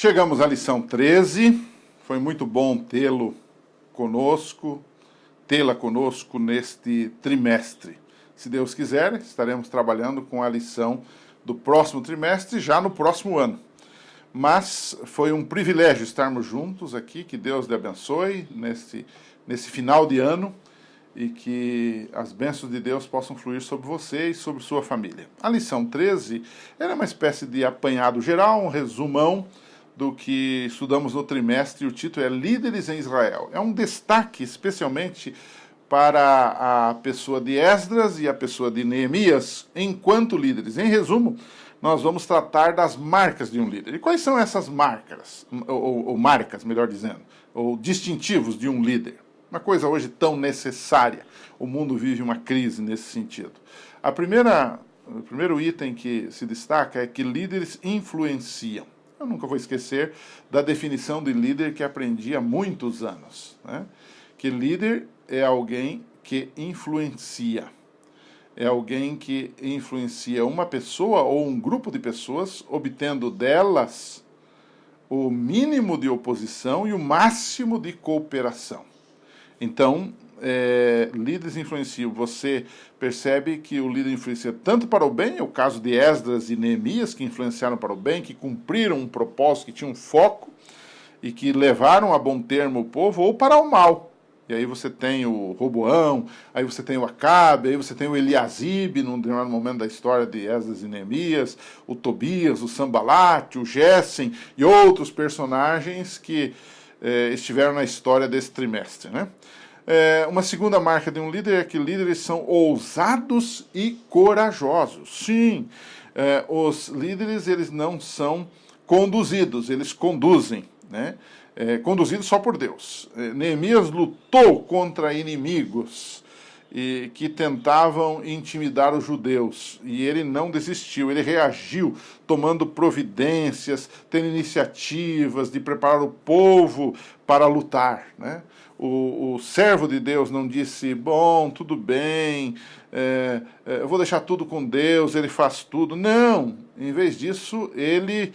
Chegamos à lição 13, foi muito bom tê-la conosco neste trimestre. Se Deus quiser, estaremos trabalhando com a lição do próximo trimestre, já no próximo ano. Mas foi um privilégio estarmos juntos aqui, que Deus lhe abençoe nesse final de ano e que as bênçãos de Deus possam fluir sobre você e sobre sua família. A lição 13 era uma espécie de apanhado geral, um resumão do que estudamos no trimestre, e o título é Líderes em Israel. É um destaque especialmente para a pessoa de Esdras e a pessoa de Neemias enquanto líderes. Em resumo, nós vamos tratar das marcas de um líder. E quais são essas marcas, ou marcas, melhor dizendo, ou distintivos de um líder? Uma coisa hoje tão necessária. O mundo vive uma crise nesse sentido. O primeiro item que se destaca é que líderes influenciam. Eu nunca vou esquecer da definição de líder que aprendi há muitos anos, né? Que líder é alguém que influencia. É alguém que influencia uma pessoa ou um grupo de pessoas, obtendo delas o mínimo de oposição e o máximo de cooperação. Então, líderes influenciam. Você percebe que o líder influencia tanto para o bem, é o caso de Esdras e Neemias, que influenciaram para o bem, que cumpriram um propósito, que tinham um foco e que levaram a bom termo o povo, ou para o mal. E aí você tem o Roboão, aí você tem o Acabe, aí você tem o Eliasibe, num determinado momento da história de Esdras e Neemias, o Tobias, o Sambalate, o Gessem e outros personagens que estiveram na história desse trimestre, né? Uma segunda marca de um líder é que líderes são ousados e corajosos. Sim, os líderes eles não são conduzidos, eles conduzem, né? Conduzidos só por Deus. Neemias lutou contra inimigos que tentavam intimidar os judeus, e ele não desistiu, ele reagiu, tomando providências, tendo iniciativas de preparar o povo para lutar, né? O servo de Deus não disse, bom, tudo bem, eu vou deixar tudo com Deus, ele faz tudo. Não, em vez disso, ele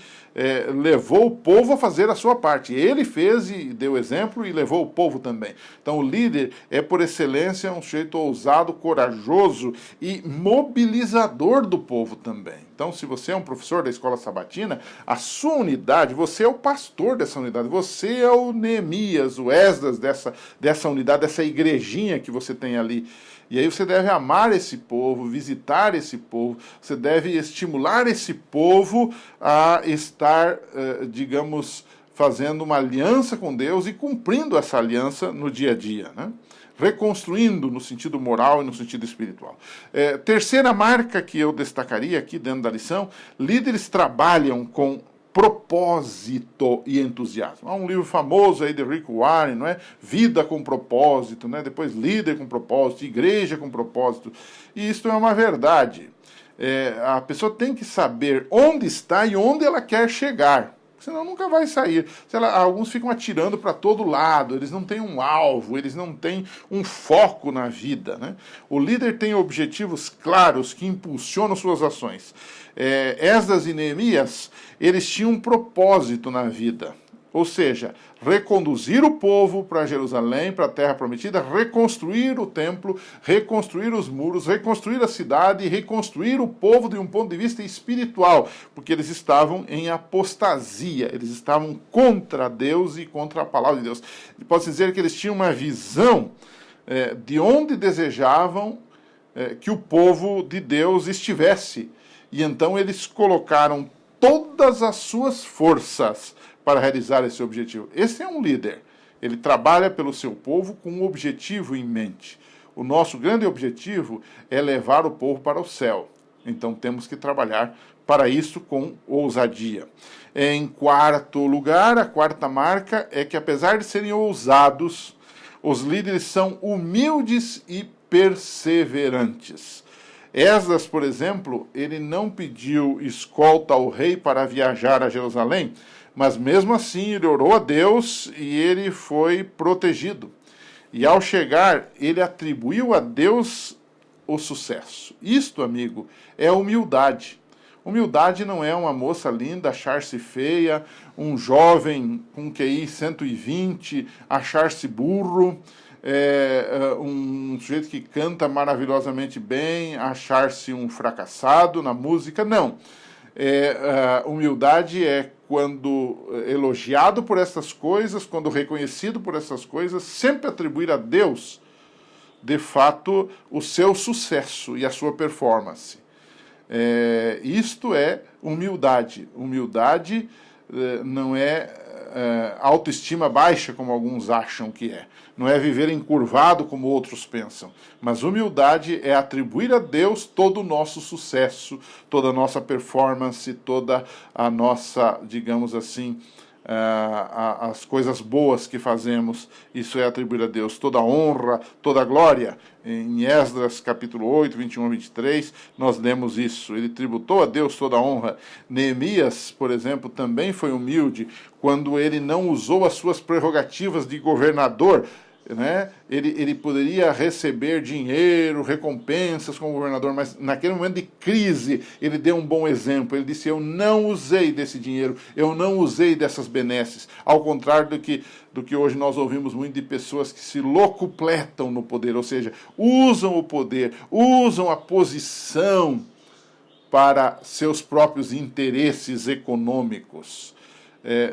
levou o povo a fazer a sua parte. Ele fez e deu exemplo e levou o povo também. Então o líder é, por excelência, um sujeito ousado, corajoso e mobilizador do povo também. Então, se você é um professor da escola sabatina, a sua unidade, você é o pastor dessa unidade, você é o Neemias, o Esdras dessa unidade, dessa igrejinha que você tem ali. E aí você deve amar esse povo, visitar esse povo, você deve estimular esse povo a estar, digamos, fazendo uma aliança com Deus e cumprindo essa aliança no dia a dia, né? Reconstruindo no sentido moral e no sentido espiritual. Terceira marca que eu destacaria aqui dentro da lição, líderes trabalham com propósito e entusiasmo. Há um livro famoso aí de Rick Warren, não é? Vida com propósito, né? Depois líder com propósito, igreja com propósito. E isto é uma verdade. A pessoa tem que saber onde está e onde ela quer chegar. Senão nunca vai sair. Alguns ficam atirando para todo lado, eles não têm um alvo, eles não têm um foco na vida, né? O líder tem objetivos claros que impulsionam suas ações. Esdras e Neemias, eles tinham um propósito na vida. Ou seja, reconduzir o povo para Jerusalém, para a terra prometida, reconstruir o templo, reconstruir os muros, reconstruir a cidade e reconstruir o povo de um ponto de vista espiritual, porque eles estavam em apostasia, eles estavam contra Deus e contra a palavra de Deus. Pode-se dizer que eles tinham uma visão de onde desejavam que o povo de Deus estivesse, e então eles colocaram todas as suas forças para realizar esse objetivo. Esse é um líder. Ele trabalha pelo seu povo com um objetivo em mente. O nosso grande objetivo é levar o povo para o céu. Então temos que trabalhar para isso com ousadia. Em quarto lugar, a quarta marca é que, apesar de serem ousados, os líderes são humildes e perseverantes. Esdras, por exemplo, ele não pediu escolta ao rei para viajar a Jerusalém, mas mesmo assim ele orou a Deus e ele foi protegido. E ao chegar, ele atribuiu a Deus o sucesso. Isto, amigo, é humildade. Humildade não é uma moça linda achar-se feia, um jovem com QI 120 achar-se burro, um sujeito que canta maravilhosamente bem achar-se um fracassado na música. Não. Humildade é quando elogiado por essas coisas, quando reconhecido por essas coisas, sempre atribuir a Deus, de fato, o seu sucesso e a sua performance. Isto é humildade. Humildade não é autoestima baixa, como alguns acham que é. Não é viver encurvado, como outros pensam. Mas humildade é atribuir a Deus todo o nosso sucesso, toda a nossa performance, toda a nossa, digamos assim, as coisas boas que fazemos. Isso é atribuir a Deus toda a honra, toda a glória. Em Esdras capítulo 8, 21 a 23, nós lemos isso. Ele tributou a Deus toda a honra. Neemias, por exemplo, também foi humilde quando ele não usou as suas prerrogativas de governador, né? Ele poderia receber dinheiro, recompensas como governador, mas naquele momento de crise ele deu um bom exemplo. Ele disse: eu não usei desse dinheiro, eu não usei dessas benesses. Ao contrário do que hoje nós ouvimos muito de pessoas que se locupletam no poder, ou seja, usam o poder, usam a posição para seus próprios interesses econômicos.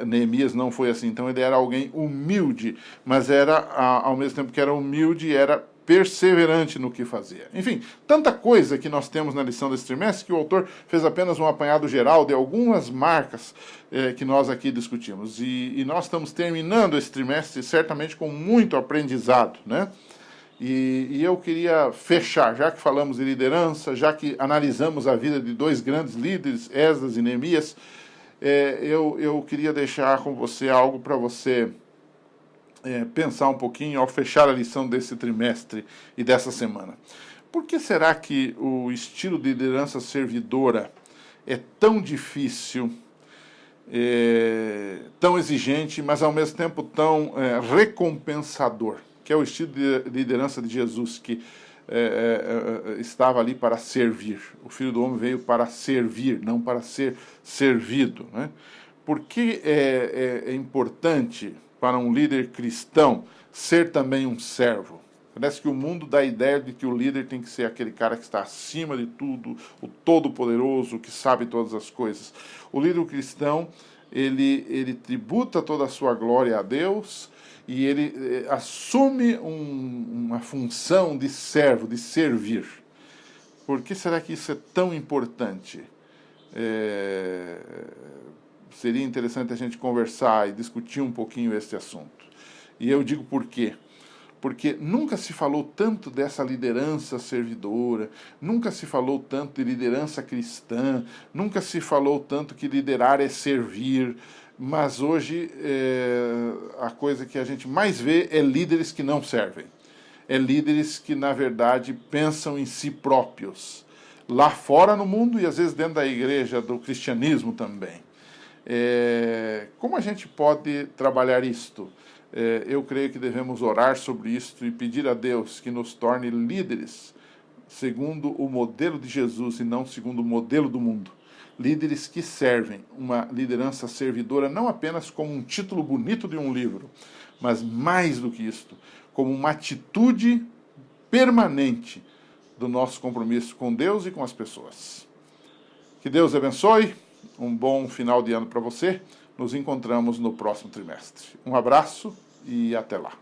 Neemias não foi assim. Então ele era alguém humilde, mas era, ao mesmo tempo que era humilde, era perseverante no que fazia. Enfim, tanta coisa que nós temos na lição desse trimestre que o autor fez apenas um apanhado geral de algumas marcas que nós aqui discutimos. E nós estamos terminando esse trimestre certamente com muito aprendizado, né? E eu queria fechar, já que falamos de liderança, já que analisamos a vida de dois grandes líderes, Esdras e Neemias, eu queria deixar com você algo para você pensar um pouquinho ao fechar a lição desse trimestre e dessa semana. Por que será que o estilo de liderança servidora é tão difícil, tão exigente, mas ao mesmo tempo tão recompensador? Que é o estilo de liderança de Jesus, que estava ali para servir. O Filho do Homem veio para servir, não para ser servido, né? Por que é importante para um líder cristão ser também um servo? Parece que o mundo dá a ideia de que o líder tem que ser aquele cara que está acima de tudo, o todo-poderoso, que sabe todas as coisas. O líder cristão, ele tributa toda a sua glória a Deus, e ele assume uma função de servo, de servir. Por que será que isso é tão importante? Seria interessante a gente conversar e discutir um pouquinho esse assunto. E eu digo por quê? Porque nunca se falou tanto dessa liderança servidora, nunca se falou tanto de liderança cristã, nunca se falou tanto que liderar é servir. Mas hoje a coisa que a gente mais vê é líderes que não servem. É líderes que, na verdade, pensam em si próprios. Lá fora no mundo e às vezes dentro da igreja, do cristianismo também. Como a gente pode trabalhar isto? Eu creio que devemos orar sobre isto e pedir a Deus que nos torne líderes segundo o modelo de Jesus e não segundo o modelo do mundo. Líderes que servem, uma liderança servidora não apenas como um título bonito de um livro, mas mais do que isto, como uma atitude permanente do nosso compromisso com Deus e com as pessoas. Que Deus abençoe, um bom final de ano para você. Nos encontramos no próximo trimestre. Um abraço e até lá.